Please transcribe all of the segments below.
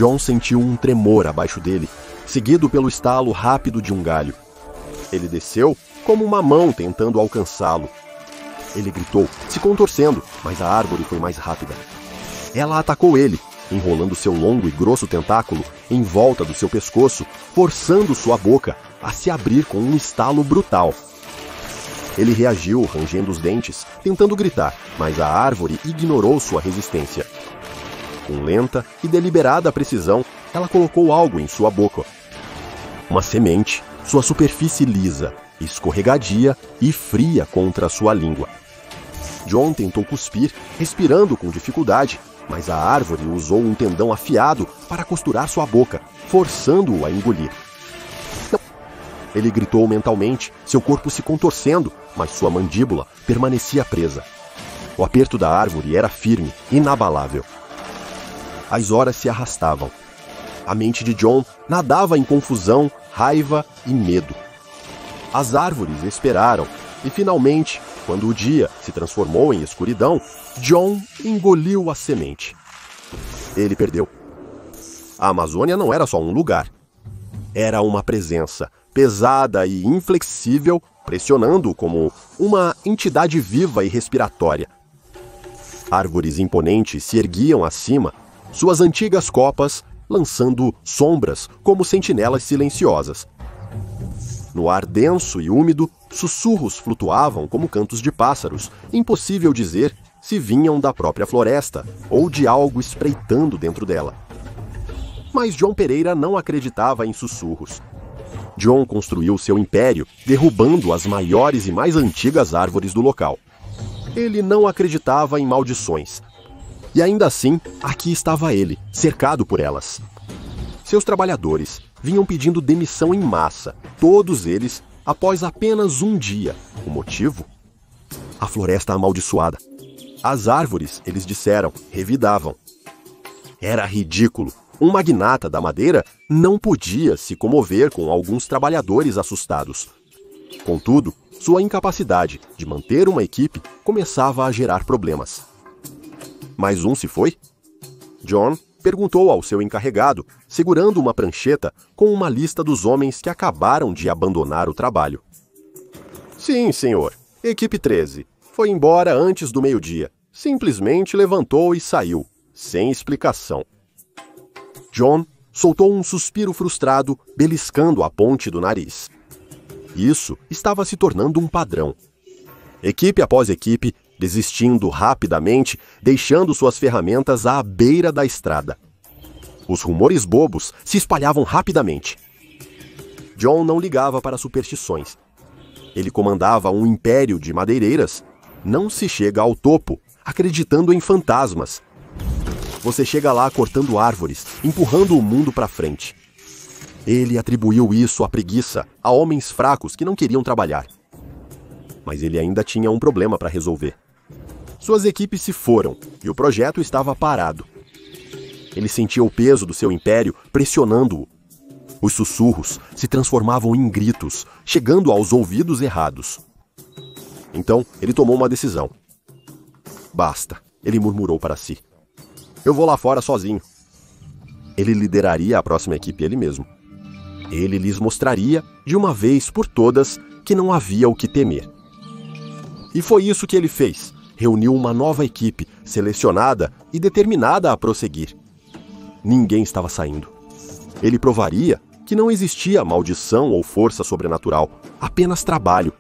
John sentiu um tremor abaixo dele, seguido pelo estalo rápido de um galho. Ele desceu como uma mão tentando alcançá-lo. Ele gritou, se contorcendo, mas a árvore foi mais rápida. Ela atacou ele, enrolando seu longo e grosso tentáculo em volta do seu pescoço, forçando sua boca a se abrir com um estalo brutal. Ele reagiu, rangendo os dentes, tentando gritar, mas a árvore ignorou sua resistência. Com lenta e deliberada precisão, ela colocou algo em sua boca. Uma semente, sua superfície lisa, escorregadia e fria contra sua língua. John tentou cuspir, respirando com dificuldade, mas a árvore usou um tendão afiado para costurar sua boca, forçando-o a engolir. Não. Ele gritou mentalmente, seu corpo se contorcendo, mas sua mandíbula permanecia presa. O aperto da árvore era firme, inabalável. As horas se arrastavam. A mente de John nadava em confusão, raiva e medo. As árvores esperaram, e finalmente, quando o dia se transformou em escuridão, John engoliu a semente. Ele perdeu. A Amazônia não era só um lugar. Era uma presença, pesada e inflexível, pressionando-o como uma entidade viva e respiratória. Árvores imponentes se erguiam acima, suas antigas copas lançando sombras como sentinelas silenciosas. No ar denso e úmido, sussurros flutuavam como cantos de pássaros, impossível dizer se vinham da própria floresta ou de algo espreitando dentro dela. Mas John Pereira não acreditava em sussurros. John construiu seu império, derrubando as maiores e mais antigas árvores do local. Ele não acreditava em maldições. E ainda assim, aqui estava ele, cercado por elas. Seus trabalhadores vinham pedindo demissão em massa, todos eles após apenas um dia. O motivo? A floresta amaldiçoada. As árvores, eles disseram, revidavam. Era ridículo. Um magnata da madeira não podia se comover com alguns trabalhadores assustados. Contudo, sua incapacidade de manter uma equipe começava a gerar problemas. Mais um se foi? John perguntou ao seu encarregado, segurando uma prancheta com uma lista dos homens que acabaram de abandonar o trabalho. Sim, senhor. Equipe 13. Foi embora antes do meio-dia. Simplesmente levantou e saiu, sem explicação. John soltou um suspiro frustrado, beliscando a ponte do nariz. Isso estava se tornando um padrão. Equipe após equipe, desistindo rapidamente, deixando suas ferramentas à beira da estrada. Os rumores bobos se espalhavam rapidamente. John não ligava para superstições. Ele comandava um império de madeireiras. Não se chega ao topo acreditando em fantasmas. Você chega lá cortando árvores, empurrando o mundo para frente. Ele atribuiu isso à preguiça, a homens fracos que não queriam trabalhar. Mas ele ainda tinha um problema para resolver. Suas equipes se foram e o projeto estava parado. Ele sentia o peso do seu império pressionando-o. Os sussurros se transformavam em gritos, chegando aos ouvidos errados. Então, ele tomou uma decisão. Basta, ele murmurou para si. Eu vou lá fora sozinho. Ele lideraria a próxima equipe ele mesmo. Ele lhes mostraria, de uma vez por todas, que não havia o que temer. E foi isso que ele fez. Reuniu uma nova equipe, selecionada e determinada a prosseguir. Ninguém estava saindo. Ele provaria que não existia maldição ou força sobrenatural, apenas trabalho.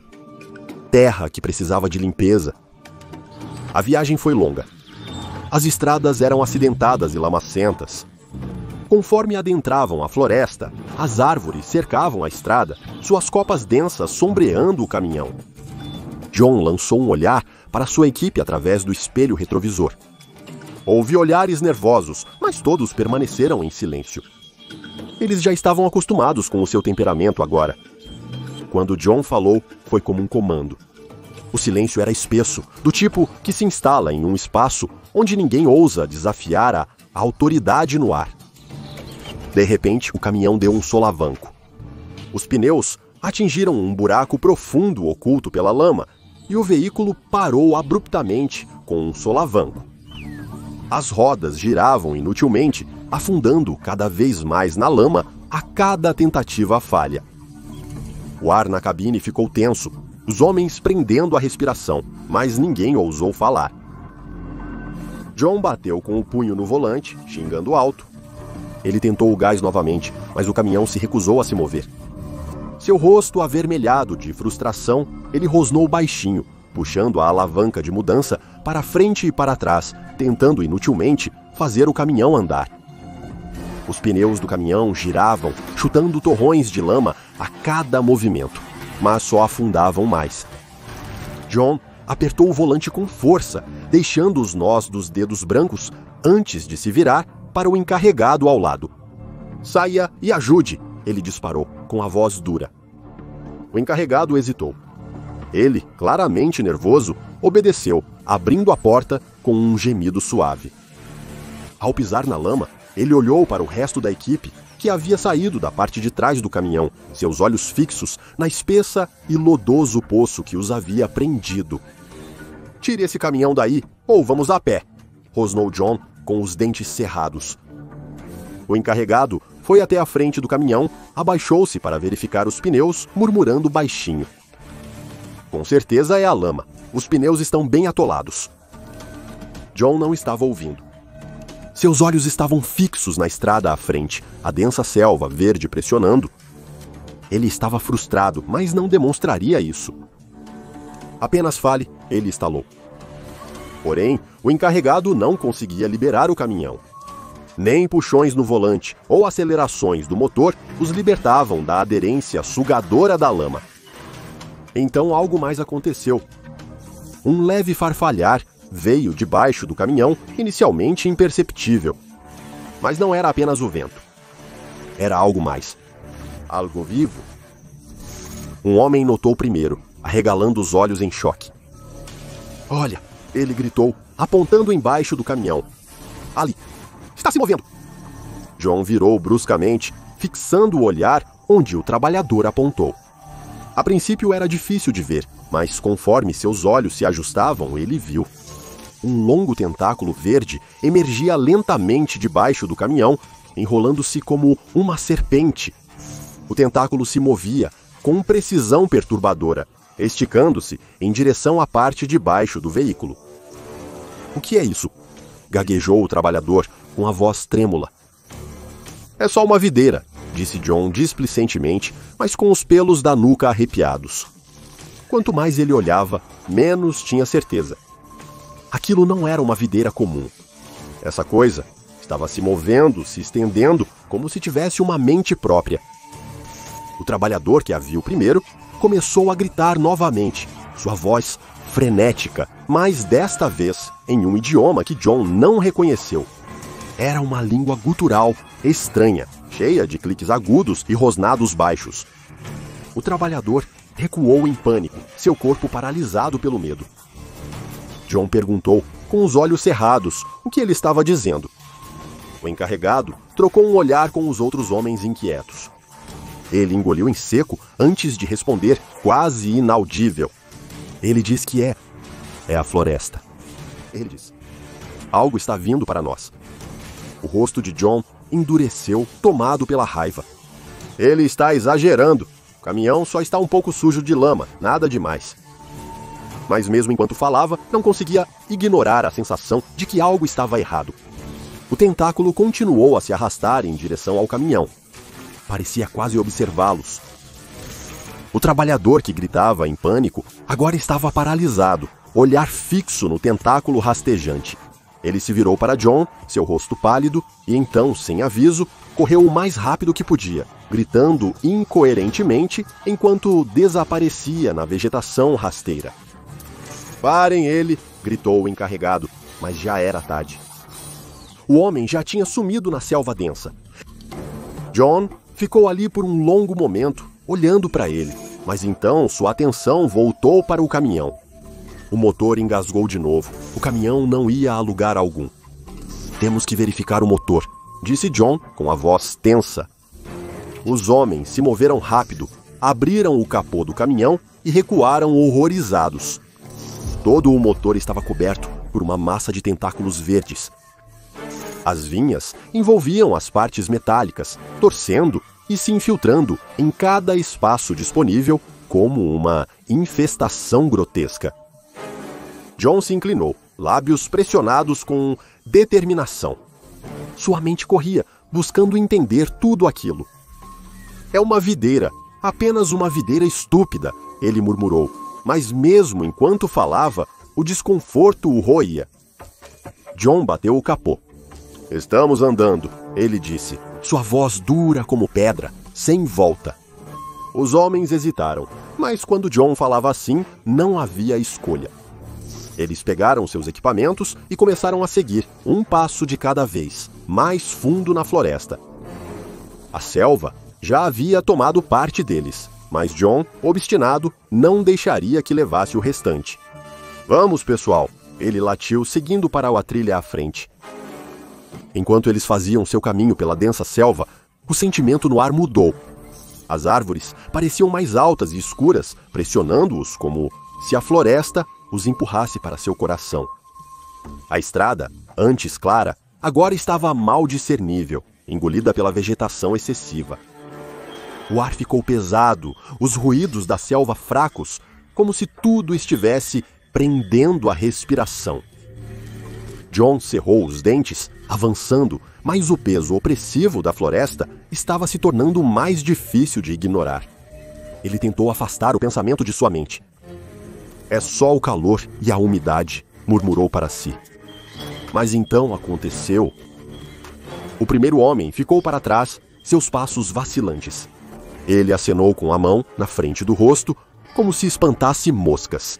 Terra que precisava de limpeza. A viagem foi longa. As estradas eram acidentadas e lamacentas. Conforme adentravam a floresta, as árvores cercavam a estrada, suas copas densas sombreando o caminhão. John lançou um olhar para sua equipe através do espelho retrovisor. Houve olhares nervosos, mas todos permaneceram em silêncio. Eles já estavam acostumados com o seu temperamento agora. Quando John falou, foi como um comando. O silêncio era espesso, do tipo que se instala em um espaço onde ninguém ousa desafiar a autoridade no ar. De repente, o caminhão deu um solavanco. Os pneus atingiram um buraco profundo oculto pela lama e o veículo parou abruptamente com um solavanco. As rodas giravam inutilmente afundando cada vez mais na lama a cada tentativa falha. O ar na cabine ficou tenso, os homens prendendo a respiração, mas ninguém ousou falar. John bateu com o punho no volante, xingando alto. Ele tentou o gás novamente, mas o caminhão se recusou a se mover. Seu rosto avermelhado de frustração, ele rosnou baixinho, puxando a alavanca de mudança para frente e para trás, tentando inutilmente fazer o caminhão andar. Os pneus do caminhão giravam, chutando torrões de lama a cada movimento, mas só afundavam mais. John apertou o volante com força, deixando os nós dos dedos brancos antes de se virar para o encarregado ao lado. "Saia e ajude!" ele disparou, com a voz dura. O encarregado hesitou. Ele, claramente nervoso, obedeceu, abrindo a porta com um gemido suave. Ao pisar na lama, ele olhou para o resto da equipe, que havia saído da parte de trás do caminhão, seus olhos fixos na espessa e lodoso poço que os havia prendido. "Tire esse caminhão daí, ou vamos a pé", rosnou John, com os dentes cerrados. O encarregado foi até a frente do caminhão, abaixou-se para verificar os pneus, murmurando baixinho. "Com certeza é a lama. Os pneus estão bem atolados." John não estava ouvindo. Seus olhos estavam fixos na estrada à frente, a densa selva verde pressionando. Ele estava frustrado, mas não demonstraria isso. "Apenas fale", ele estalou. Porém, o encarregado não conseguia liberar o caminhão. Nem puxões no volante ou acelerações do motor os libertavam da aderência sugadora da lama. Então algo mais aconteceu. Um leve farfalhar veio debaixo do caminhão, inicialmente imperceptível. Mas não era apenas o vento. Era algo mais. Algo vivo. Um homem notou primeiro, arregalando os olhos em choque. "Olha!" ele gritou, apontando embaixo do caminhão. "Ali! Está se movendo!" John virou bruscamente, fixando o olhar onde o trabalhador apontou. A princípio era difícil de ver, mas conforme seus olhos se ajustavam, ele viu. Um longo tentáculo verde emergia lentamente debaixo do caminhão, enrolando-se como uma serpente. O tentáculo se movia com precisão perturbadora, esticando-se em direção à parte de baixo do veículo. "O que é isso?" gaguejou o trabalhador com a voz trêmula. "É só uma videira", disse John displicentemente, mas com os pelos da nuca arrepiados. Quanto mais ele olhava, menos tinha certeza. Aquilo não era uma videira comum. Essa coisa estava se movendo, se estendendo, como se tivesse uma mente própria. O trabalhador que a viu primeiro começou a gritar novamente, sua voz frenética, mas desta vez em um idioma que John não reconheceu. Era uma língua gutural, estranha, cheia de cliques agudos e rosnados baixos. O trabalhador recuou em pânico, seu corpo paralisado pelo medo. John perguntou, com os olhos cerrados, o que ele estava dizendo. O encarregado trocou um olhar com os outros homens inquietos. Ele engoliu em seco antes de responder, quase inaudível. "Ele diz que é a floresta." Ele disse. "Algo está vindo para nós." O rosto de John endureceu, tomado pela raiva. "Ele está exagerando. O caminhão só está um pouco sujo de lama, nada demais." Mas mesmo enquanto falava, não conseguia ignorar a sensação de que algo estava errado. O tentáculo continuou a se arrastar em direção ao caminhão. Parecia quase observá-los. O trabalhador que gritava em pânico agora estava paralisado, olhar fixo no tentáculo rastejante. Ele se virou para John, seu rosto pálido, e então, sem aviso, correu o mais rápido que podia, gritando incoerentemente enquanto desaparecia na vegetação rasteira. "Parem ele!" gritou o encarregado, mas já era tarde. O homem já tinha sumido na selva densa. John ficou ali por um longo momento, olhando para ele, mas então sua atenção voltou para o caminhão. O motor engasgou de novo. O caminhão não ia a lugar algum. "Temos que verificar o motor", disse John com a voz tensa. Os homens se moveram rápido, abriram o capô do caminhão e recuaram horrorizados. Todo o motor estava coberto por uma massa de tentáculos verdes. As vinhas envolviam as partes metálicas, torcendo e se infiltrando em cada espaço disponível como uma infestação grotesca. John se inclinou, lábios pressionados com determinação. Sua mente corria, buscando entender tudo aquilo. É uma videira, apenas uma videira estúpida, ele murmurou, mas mesmo enquanto falava, o desconforto o roía. John bateu o capô. Estamos andando, ele disse, sua voz dura como pedra, sem volta. Os homens hesitaram, mas quando John falava assim, não havia escolha. Eles pegaram seus equipamentos e começaram a seguir, um passo de cada vez, mais fundo na floresta. A selva já havia tomado parte deles, mas John, obstinado, não deixaria que levasse o restante. Vamos, pessoal, ele latiu, seguindo para a trilha à frente. Enquanto eles faziam seu caminho pela densa selva, o sentimento no ar mudou. As árvores pareciam mais altas e escuras, pressionando-os como se a floresta os empurrasse para seu coração. A estrada, antes clara, agora estava mal discernível, engolida pela vegetação excessiva. O ar ficou pesado, os ruídos da selva fracos, como se tudo estivesse prendendo a respiração. John cerrou os dentes, avançando, mas o peso opressivo da floresta estava se tornando mais difícil de ignorar. Ele tentou afastar o pensamento de sua mente. É só o calor e a umidade, murmurou para si. Mas então aconteceu. O primeiro homem ficou para trás, seus passos vacilantes. Ele acenou com a mão na frente do rosto, como se espantasse moscas.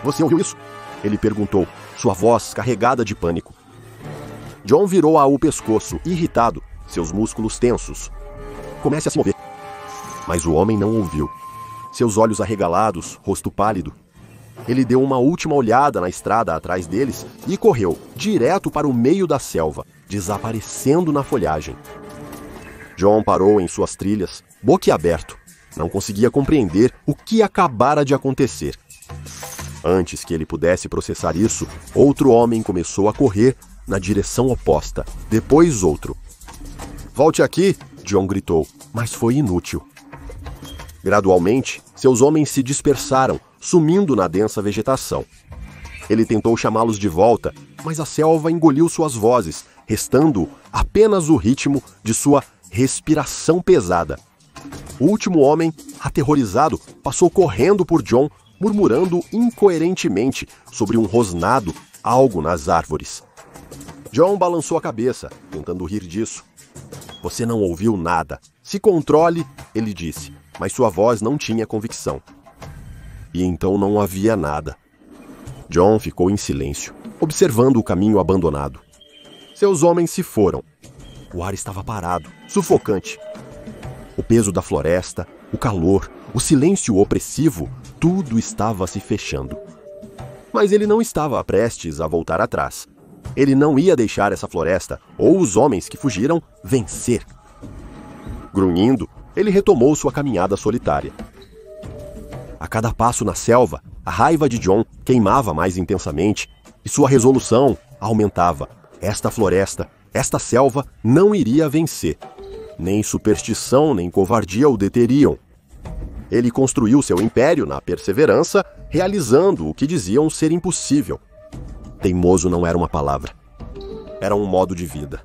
Você ouviu isso? Ele perguntou, sua voz carregada de pânico. John virou o pescoço, irritado, seus músculos tensos. Comece a se mover. Mas o homem não ouviu. Seus olhos arregalados, rosto pálido. Ele deu uma última olhada na estrada atrás deles e correu direto para o meio da selva, desaparecendo na folhagem. John parou em suas trilhas, boquiaberto. Não conseguia compreender o que acabara de acontecer. Antes que ele pudesse processar isso, outro homem começou a correr na direção oposta. Depois outro. Volte aqui, John gritou, mas foi inútil. Gradualmente, seus homens se dispersaram, sumindo na densa vegetação. Ele tentou chamá-los de volta, mas a selva engoliu suas vozes, restando apenas o ritmo de sua respiração pesada. O último homem, aterrorizado, passou correndo por John, murmurando incoerentemente sobre um rosnado, algo nas árvores. John balançou a cabeça, tentando rir disso. Você não ouviu nada. Se controle, ele disse, mas sua voz não tinha convicção. E então não havia nada. John ficou em silêncio, observando o caminho abandonado. Seus homens se foram. O ar estava parado, sufocante. O peso da floresta, o calor, o silêncio opressivo, tudo estava se fechando. Mas ele não estava prestes a voltar atrás. Ele não ia deixar essa floresta, ou os homens que fugiram, vencer. Grunhindo, ele retomou sua caminhada solitária. A cada passo na selva, a raiva de John queimava mais intensamente e sua resolução aumentava. Esta floresta, esta selva não iria vencer. Nem superstição nem covardia o deteriam. Ele construiu seu império na perseverança, realizando o que diziam ser impossível. Teimoso não era uma palavra. Era um modo de vida.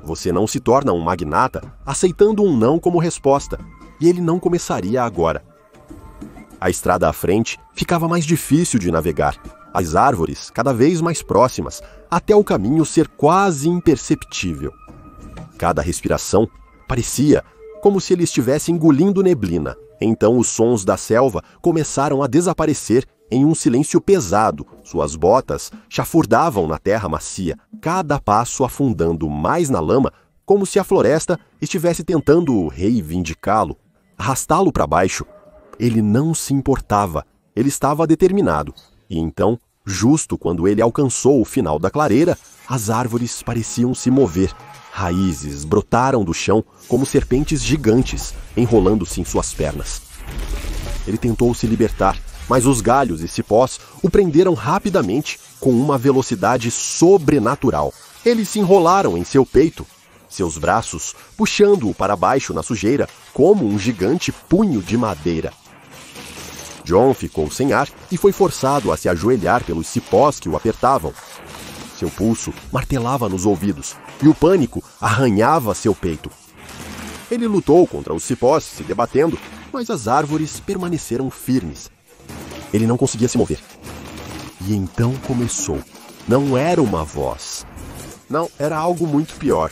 Você não se torna um magnata aceitando um não como resposta, e ele não começaria agora. A estrada à frente ficava mais difícil de navegar, as árvores cada vez mais próximas, até o caminho ser quase imperceptível. Cada respiração parecia como se ele estivesse engolindo neblina. Então os sons da selva começaram a desaparecer em um silêncio pesado. Suas botas chafurdavam na terra macia, cada passo afundando mais na lama, como se a floresta estivesse tentando reivindicá-lo, arrastá-lo para baixo. Ele não se importava, ele estava determinado. E então, justo quando ele alcançou o final da clareira, as árvores pareciam se mover. Raízes brotaram do chão como serpentes gigantes, enrolando-se em suas pernas. Ele tentou se libertar, mas os galhos e cipós o prenderam rapidamente com uma velocidade sobrenatural. Eles se enrolaram em seu peito, seus braços puxando-o para baixo na sujeira como um gigante punho de madeira. John ficou sem ar e foi forçado a se ajoelhar pelos cipós que o apertavam. Seu pulso martelava nos ouvidos e o pânico arranhava seu peito. Ele lutou contra os cipós, se debatendo, mas as árvores permaneceram firmes. Ele não conseguia se mover. E então começou. Não era uma voz. Não, era algo muito pior.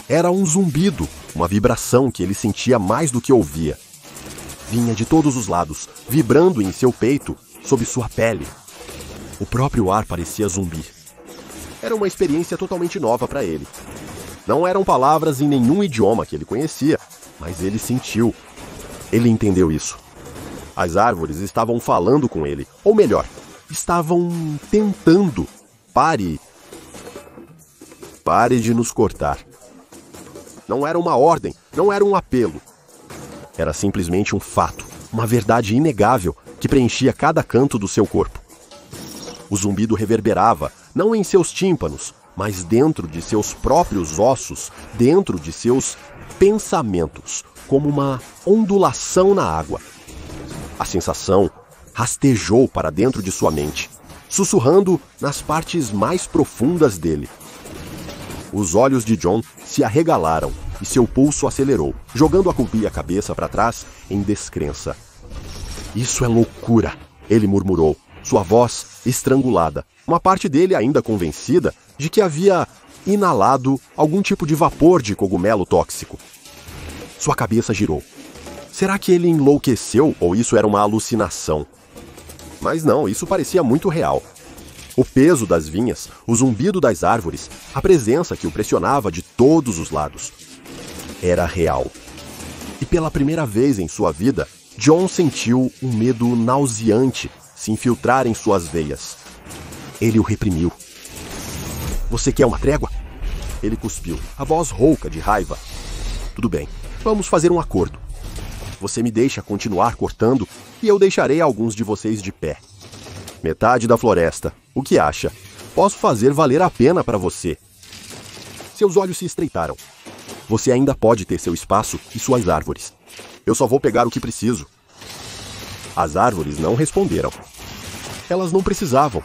Era um zumbido, uma vibração que ele sentia mais do que ouvia. Vinha de todos os lados, vibrando em seu peito, sob sua pele. O próprio ar parecia zumbir. Era uma experiência totalmente nova para ele. Não eram palavras em nenhum idioma que ele conhecia, mas ele sentiu. Ele entendeu isso. As árvores estavam falando com ele, ou melhor, estavam tentando. Pare de nos cortar. Não era uma ordem, não era um apelo. Era simplesmente um fato, uma verdade inegável que preenchia cada canto do seu corpo. O zumbido reverberava, não em seus tímpanos, mas dentro de seus próprios ossos, dentro de seus pensamentos, como uma ondulação na água. A sensação rastejou para dentro de sua mente, sussurrando nas partes mais profundas dele. Os olhos de John se arregalaram e seu pulso acelerou, jogando a cabeça para trás em descrença. Isso é loucura, ele murmurou, sua voz estrangulada, uma parte dele ainda convencida de que havia inalado algum tipo de vapor de cogumelo tóxico. Sua cabeça girou. Será que ele enlouqueceu ou isso era uma alucinação? Mas não, isso parecia muito real. O peso das vinhas, o zumbido das árvores, a presença que o pressionava de todos os lados. Era real. E pela primeira vez em sua vida, John sentiu um medo nauseante se infiltrar em suas veias. Ele o reprimiu. Você quer uma trégua? Ele cuspiu, a voz rouca de raiva. Tudo bem, vamos fazer um acordo. Você me deixa continuar cortando e eu deixarei alguns de vocês de pé. Metade da floresta. O que acha? Posso fazer valer a pena para você. Seus olhos se estreitaram. Você ainda pode ter seu espaço e suas árvores. Eu só vou pegar o que preciso. As árvores não responderam. Elas não precisavam.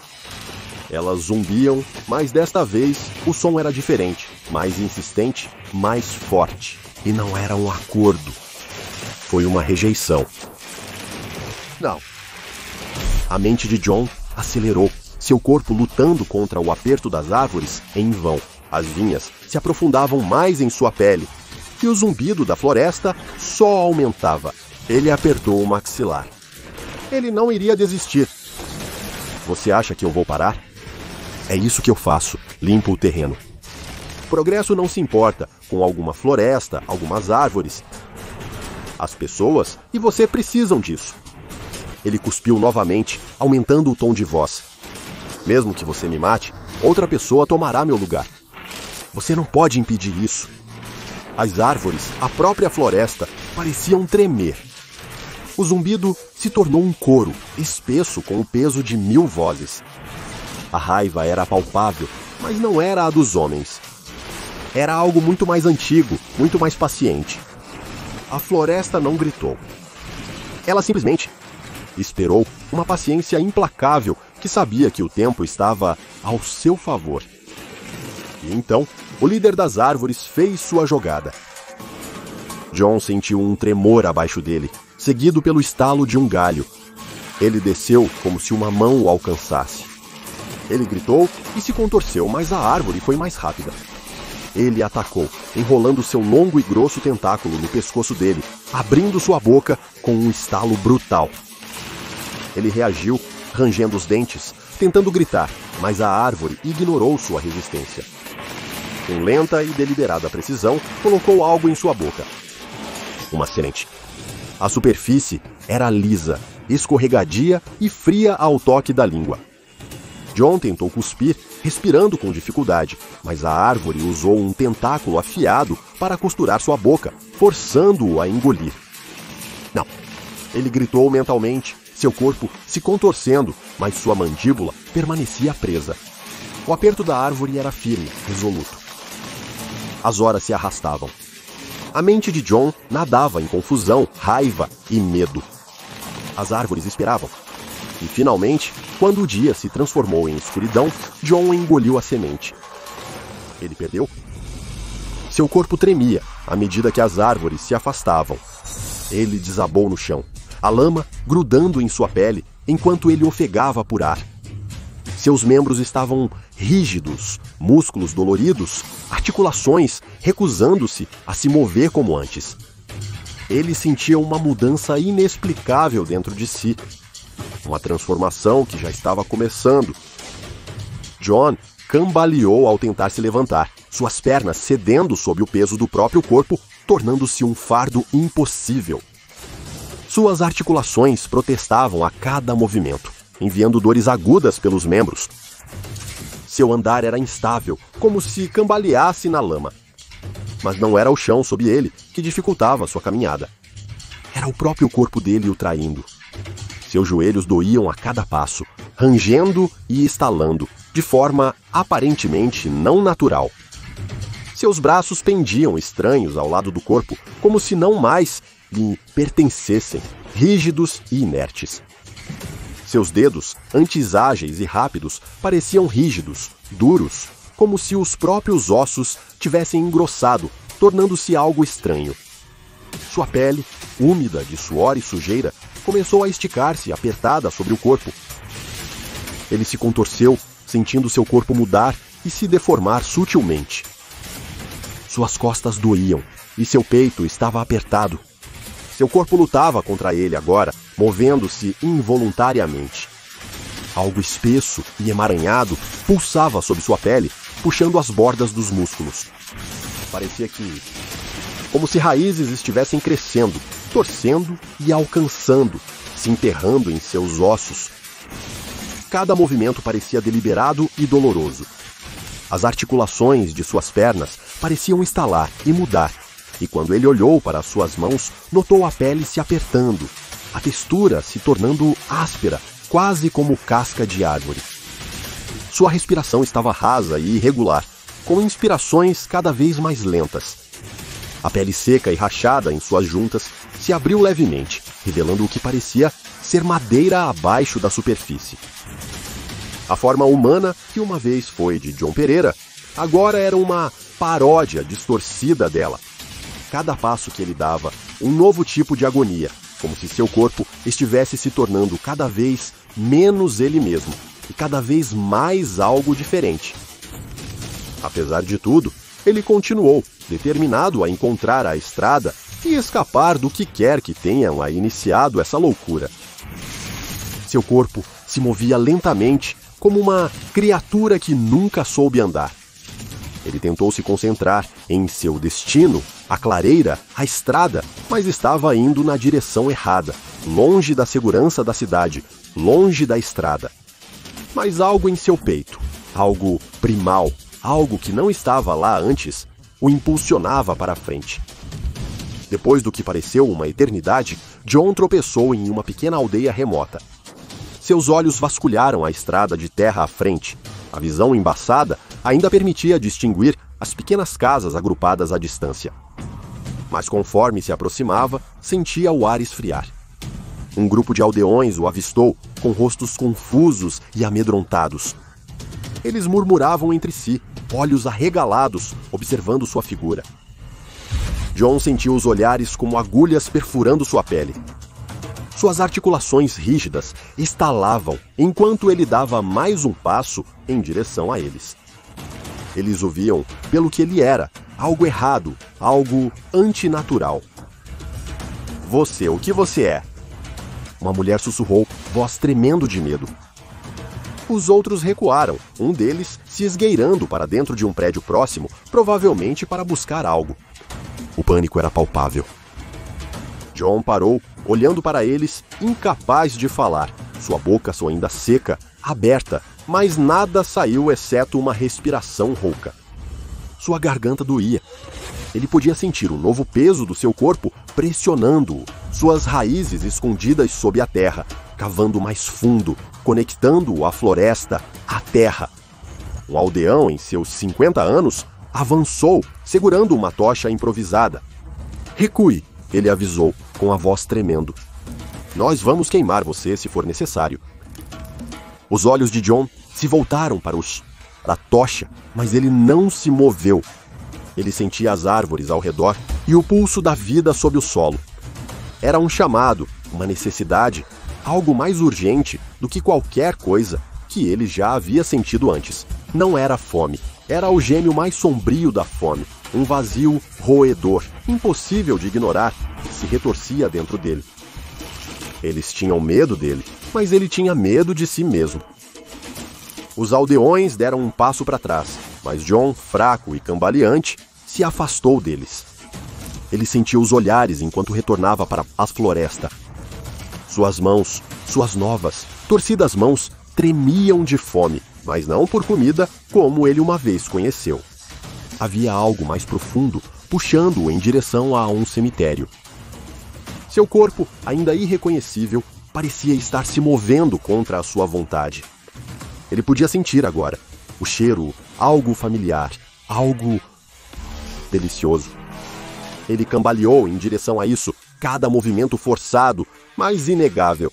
Elas zumbiam, mas desta vez o som era diferente, mais insistente, mais forte. E não era um acordo. Foi uma rejeição. Não. A mente de John acelerou, seu corpo lutando contra o aperto das árvores em vão. As vinhas se aprofundavam mais em sua pele, e o zumbido da floresta só aumentava. Ele apertou o maxilar. Ele não iria desistir. Você acha que eu vou parar? É isso que eu faço, limpo o terreno. O progresso não se importa com alguma floresta, algumas árvores. As pessoas e você precisam disso. Ele cuspiu novamente, aumentando o tom de voz. Mesmo que você me mate, outra pessoa tomará meu lugar. Você não pode impedir isso. As árvores, a própria floresta, pareciam tremer. O zumbido se tornou um coro, espesso com o peso de 1000 vozes. A raiva era palpável, mas não era a dos homens. Era algo muito mais antigo, muito mais paciente. A floresta não gritou. Ela simplesmente esperou, uma paciência implacável que sabia que o tempo estava ao seu favor. E então, o líder das árvores fez sua jogada. John sentiu um tremor abaixo dele, seguido pelo estalo de um galho. Ele desceu como se uma mão o alcançasse. Ele gritou e se contorceu, mas a árvore foi mais rápida. Ele atacou, enrolando seu longo e grosso tentáculo no pescoço dele, abrindo sua boca com um estalo brutal. Ele reagiu, rangendo os dentes, tentando gritar, mas a árvore ignorou sua resistência. Com lenta e deliberada precisão, colocou algo em sua boca. Uma semente. A superfície era lisa, escorregadia e fria ao toque da língua. John tentou cuspir, respirando com dificuldade, mas a árvore usou um tentáculo afiado para costurar sua boca, forçando-o a engolir. Não. Ele gritou mentalmente, seu corpo se contorcendo, mas sua mandíbula permanecia presa. O aperto da árvore era firme, resoluto. As horas se arrastavam. A mente de John nadava em confusão, raiva e medo. As árvores esperavam. E, finalmente, quando o dia se transformou em escuridão, John engoliu a semente. Ele perdeu? Seu corpo tremia à medida que as árvores se afastavam. Ele desabou no chão, a lama grudando em sua pele enquanto ele ofegava por ar. Seus membros estavam rígidos, músculos doloridos, articulações recusando-se a se mover como antes. Ele sentia uma mudança inexplicável dentro de si. Uma transformação que já estava começando. John cambaleou ao tentar se levantar, suas pernas cedendo sob o peso do próprio corpo, tornando-se um fardo impossível. Suas articulações protestavam a cada movimento, enviando dores agudas pelos membros. Seu andar era instável, como se cambaleasse na lama. Mas não era o chão sob ele que dificultava sua caminhada. Era o próprio corpo dele o traindo. Seus joelhos doíam a cada passo, rangendo e estalando, de forma aparentemente não natural. Seus braços pendiam estranhos ao lado do corpo, como se não mais lhe pertencessem, rígidos e inertes. Seus dedos, antes ágeis e rápidos, pareciam rígidos, duros, como se os próprios ossos tivessem engrossado, tornando-se algo estranho. Sua pele, úmida de suor e sujeira, começou a esticar-se, apertada sobre o corpo. Ele se contorceu, sentindo seu corpo mudar e se deformar sutilmente. Suas costas doíam e seu peito estava apertado. Seu corpo lutava contra ele agora, movendo-se involuntariamente. Algo espesso e emaranhado pulsava sob sua pele, puxando as bordas dos músculos. Parecia como se raízes estivessem crescendo, torcendo e alcançando, se enterrando em seus ossos. Cada movimento parecia deliberado e doloroso. As articulações de suas pernas pareciam estalar e mudar, e quando ele olhou para suas mãos, notou a pele se apertando, a textura se tornando áspera, quase como casca de árvore. Sua respiração estava rasa e irregular, com inspirações cada vez mais lentas. A pele seca e rachada em suas juntas se abriu levemente, revelando o que parecia ser madeira abaixo da superfície. A forma humana que uma vez foi de John Pereira, agora era uma paródia distorcida dela. Cada passo que ele dava, um novo tipo de agonia, como se seu corpo estivesse se tornando cada vez menos ele mesmo e cada vez mais algo diferente. Apesar de tudo, ele continuou, determinado a encontrar a estrada e escapar do que quer que tenham iniciado essa loucura. Seu corpo se movia lentamente, como uma criatura que nunca soube andar. Ele tentou se concentrar em seu destino, a clareira, a estrada, mas estava indo na direção errada, longe da segurança da cidade, longe da estrada. Mas algo em seu peito, algo primal, algo que não estava lá antes, o impulsionava para a frente. Depois do que pareceu uma eternidade, John tropeçou em uma pequena aldeia remota. Seus olhos vasculharam a estrada de terra à frente. A visão embaçada ainda permitia distinguir as pequenas casas agrupadas à distância. Mas conforme se aproximava, sentia o ar esfriar. Um grupo de aldeões o avistou, com rostos confusos e amedrontados. Eles murmuravam entre si, olhos arregalados, observando sua figura. John sentiu os olhares como agulhas perfurando sua pele. Suas articulações rígidas estalavam enquanto ele dava mais um passo em direção a eles. Eles o viam pelo que ele era, algo errado, algo antinatural. Você, o que você é? Uma mulher sussurrou, voz tremendo de medo. Os outros recuaram, um deles se esgueirando para dentro de um prédio próximo, provavelmente para buscar algo. O pânico era palpável. John parou, olhando para eles, incapaz de falar, sua boca ainda seca, aberta, mas nada saiu exceto uma respiração rouca. Sua garganta doía. Ele podia sentir o novo peso do seu corpo pressionando-o, suas raízes escondidas sob a terra, cavando mais fundo, conectando-o à floresta, à terra. um aldeão em seus 50 anos, avançou, segurando uma tocha improvisada. "Recue", ele avisou, com a voz tremendo. "Nós vamos queimar você se for necessário." Os olhos de John se voltaram para a tocha, mas ele não se moveu. Ele sentia as árvores ao redor e o pulso da vida sob o solo. Era um chamado, uma necessidade, algo mais urgente do que qualquer coisa que ele já havia sentido antes. Não era fome, era o gêmeo mais sombrio da fome, um vazio roedor, impossível de ignorar, que se retorcia dentro dele. Eles tinham medo dele, mas ele tinha medo de si mesmo. Os aldeões deram um passo para trás, mas John, fraco e cambaleante, se afastou deles. Ele sentia os olhares enquanto retornava para a floresta. Suas mãos, suas novas, torcidas mãos, tremiam de fome, mas não por comida como ele uma vez conheceu. Havia algo mais profundo, puxando-o em direção a um cemitério. Seu corpo, ainda irreconhecível, parecia estar se movendo contra a sua vontade. Ele podia sentir agora o cheiro, algo familiar, algo delicioso. Ele cambaleou em direção a isso, cada movimento forçado, mas inegável.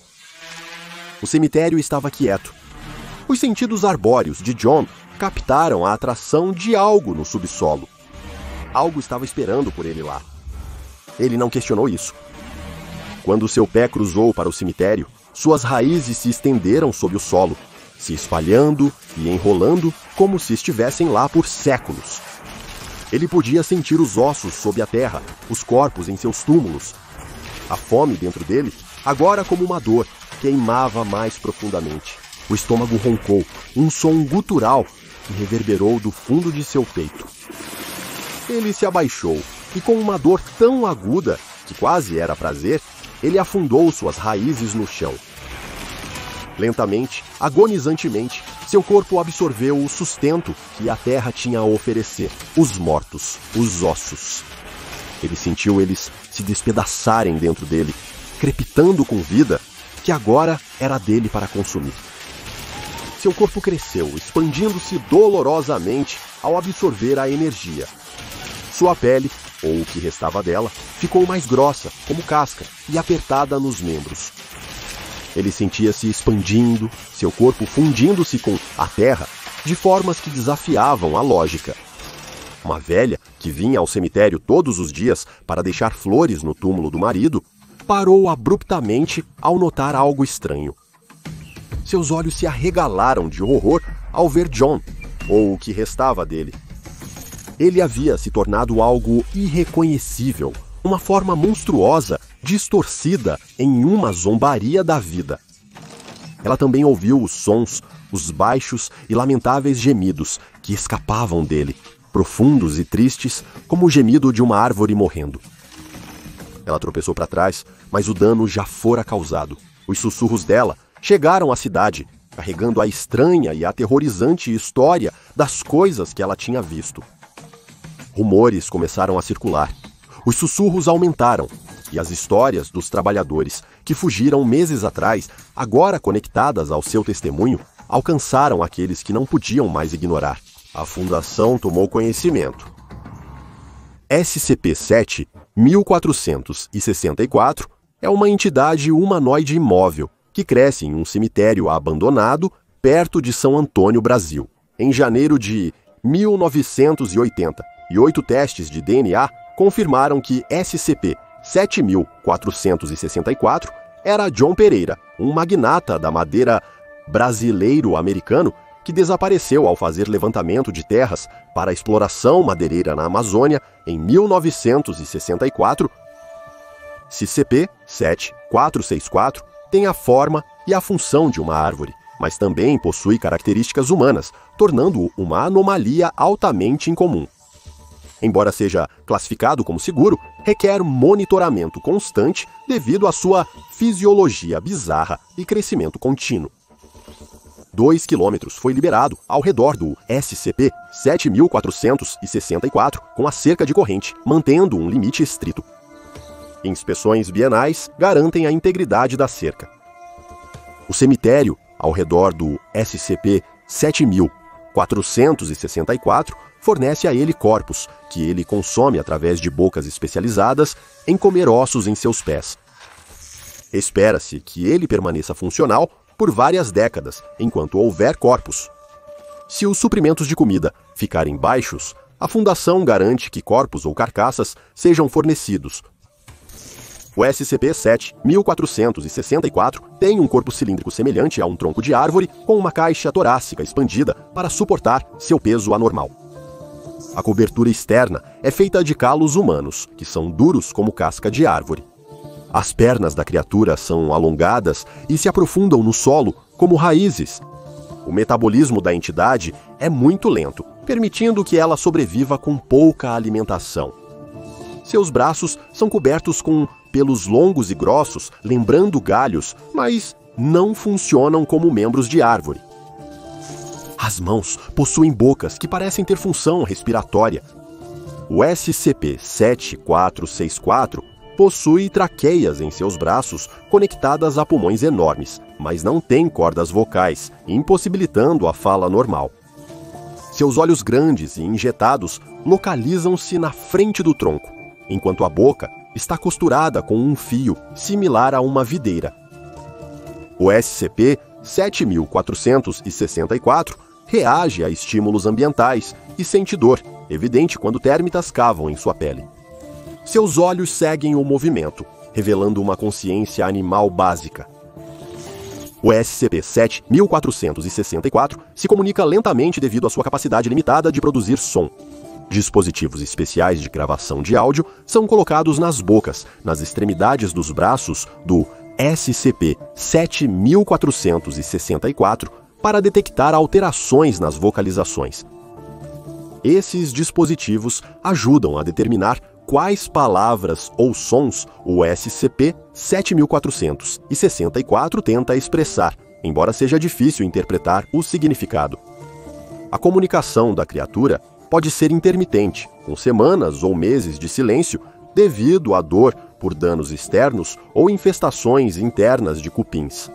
O cemitério estava quieto. Os sentidos arbóreos de John captaram a atração de algo no subsolo. Algo estava esperando por ele lá. Ele não questionou isso. Quando seu pé cruzou para o cemitério, suas raízes se estenderam sob o solo, se espalhando e enrolando como se estivessem lá por séculos. Ele podia sentir os ossos sob a terra, os corpos em seus túmulos. A fome dentro dele, agora como uma dor, queimava mais profundamente. O estômago roncou, um som gutural que reverberou do fundo de seu peito. Ele se abaixou e, com uma dor tão aguda que quase era prazer, ele afundou suas raízes no chão. Lentamente, agonizantemente, seu corpo absorveu o sustento que a terra tinha a oferecer, os mortos, os ossos. Ele sentiu eles se despedaçarem dentro dele, crepitando com vida, que agora era dele para consumir. Seu corpo cresceu, expandindo-se dolorosamente ao absorver a energia. Sua pele, ou o que restava dela, ficou mais grossa, como casca, e apertada nos membros. Ele sentia-se expandindo, seu corpo fundindo-se com a terra, de formas que desafiavam a lógica. Uma velha, que vinha ao cemitério todos os dias para deixar flores no túmulo do marido, parou abruptamente ao notar algo estranho. Seus olhos se arregalaram de horror ao ver John, ou o que restava dele. Ele havia se tornado algo irreconhecível, uma forma monstruosa, distorcida em uma zombaria da vida. Ela também ouviu os sons, os baixos e lamentáveis gemidos que escapavam dele, profundos e tristes como o gemido de uma árvore morrendo. Ela tropeçou para trás, mas o dano já fora causado. Os sussurros dela chegaram à cidade, carregando a estranha e aterrorizante história das coisas que ela tinha visto. Rumores começaram a circular. Os sussurros aumentaram, e as histórias dos trabalhadores que fugiram meses atrás, agora conectadas ao seu testemunho, alcançaram aqueles que não podiam mais ignorar. A fundação tomou conhecimento. SCP-7-1464 é uma entidade humanoide imóvel que cresce em um cemitério abandonado perto de São Antônio, Brasil. Em janeiro de 1980, e 8 testes de DNA confirmaram que SCP-7464 era John Pereira, um magnata da madeira brasileiro-americano que desapareceu ao fazer levantamento de terras para a exploração madeireira na Amazônia em 1964. SCP-7464 tem a forma e a função de uma árvore, mas também possui características humanas, tornando-o uma anomalia altamente incomum. Embora seja classificado como seguro, requer monitoramento constante devido à sua fisiologia bizarra e crescimento contínuo. 2 quilômetros foi liberado ao redor do SCP-7464 com a cerca de corrente, mantendo um limite estrito. Inspeções bienais garantem a integridade da cerca. O cemitério ao redor do SCP-7000 464 fornece a ele corpos, que ele consome através de bocas especializadas em comer ossos em seus pés. Espera-se que ele permaneça funcional por várias décadas, enquanto houver corpos. Se os suprimentos de comida ficarem baixos, a Fundação garante que corpos ou carcaças sejam fornecidos. O SCP-7.1464 tem um corpo cilíndrico semelhante a um tronco de árvore com uma caixa torácica expandida para suportar seu peso anormal. A cobertura externa é feita de calos humanos, que são duros como casca de árvore. As pernas da criatura são alongadas e se aprofundam no solo como raízes. O metabolismo da entidade é muito lento, permitindo que ela sobreviva com pouca alimentação. Seus braços são cobertos com pelos longos e grossos, lembrando galhos, mas não funcionam como membros de árvore. As mãos possuem bocas que parecem ter função respiratória. O SCP-7464 possui traqueias em seus braços conectadas a pulmões enormes, mas não tem cordas vocais, impossibilitando a fala normal. Seus olhos grandes e injetados localizam-se na frente do tronco, enquanto a boca está costurada com um fio similar a uma videira. O SCP-7464 reage a estímulos ambientais e sente dor, evidente quando térmitas cavam em sua pele. Seus olhos seguem o movimento, revelando uma consciência animal básica. O SCP-7464 se comunica lentamente devido à sua capacidade limitada de produzir som. Dispositivos especiais de gravação de áudio são colocados nas bocas, nas extremidades dos braços do SCP-7464 para detectar alterações nas vocalizações. Esses dispositivos ajudam a determinar quais palavras ou sons o SCP-7464 tenta expressar, embora seja difícil interpretar o significado. A comunicação da criatura pode ser intermitente, com semanas ou meses de silêncio, devido à dor por danos externos ou infestações internas de cupins.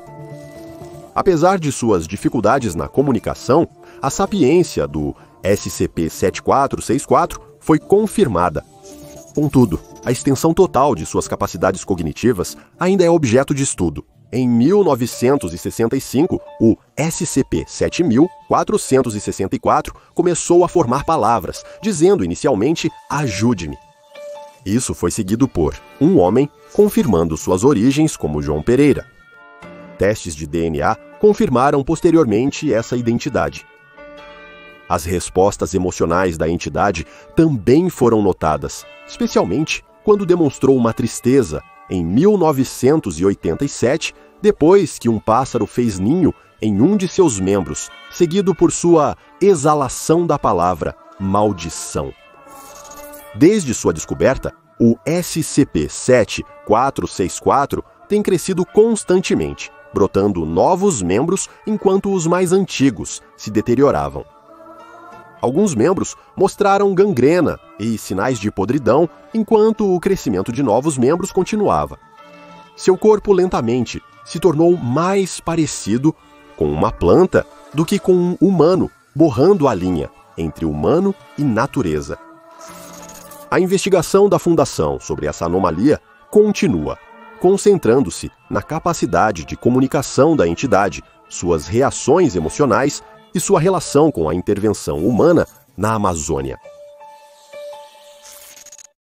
Apesar de suas dificuldades na comunicação, a sapiência do SCP-7464 foi confirmada. Contudo, a extensão total de suas capacidades cognitivas ainda é objeto de estudo. Em 1965, o SCP-7464 começou a formar palavras, dizendo inicialmente "ajude-me". Isso foi seguido por um homem confirmando suas origens como João Pereira. Testes de DNA confirmaram posteriormente essa identidade. As respostas emocionais da entidade também foram notadas, especialmente quando demonstrou uma tristeza em 1987, depois que um pássaro fez ninho em um de seus membros, seguido por sua exalação da palavra maldição. Desde sua descoberta, o SCP-7464 tem crescido constantemente, brotando novos membros enquanto os mais antigos se deterioravam. Alguns membros mostraram gangrena e sinais de podridão, enquanto o crescimento de novos membros continuava. Seu corpo lentamente se tornou mais parecido com uma planta do que com um humano, borrando a linha entre humano e natureza. A investigação da Fundação sobre essa anomalia continua, concentrando-se na capacidade de comunicação da entidade, suas reações emocionais e sua relação com a intervenção humana na Amazônia.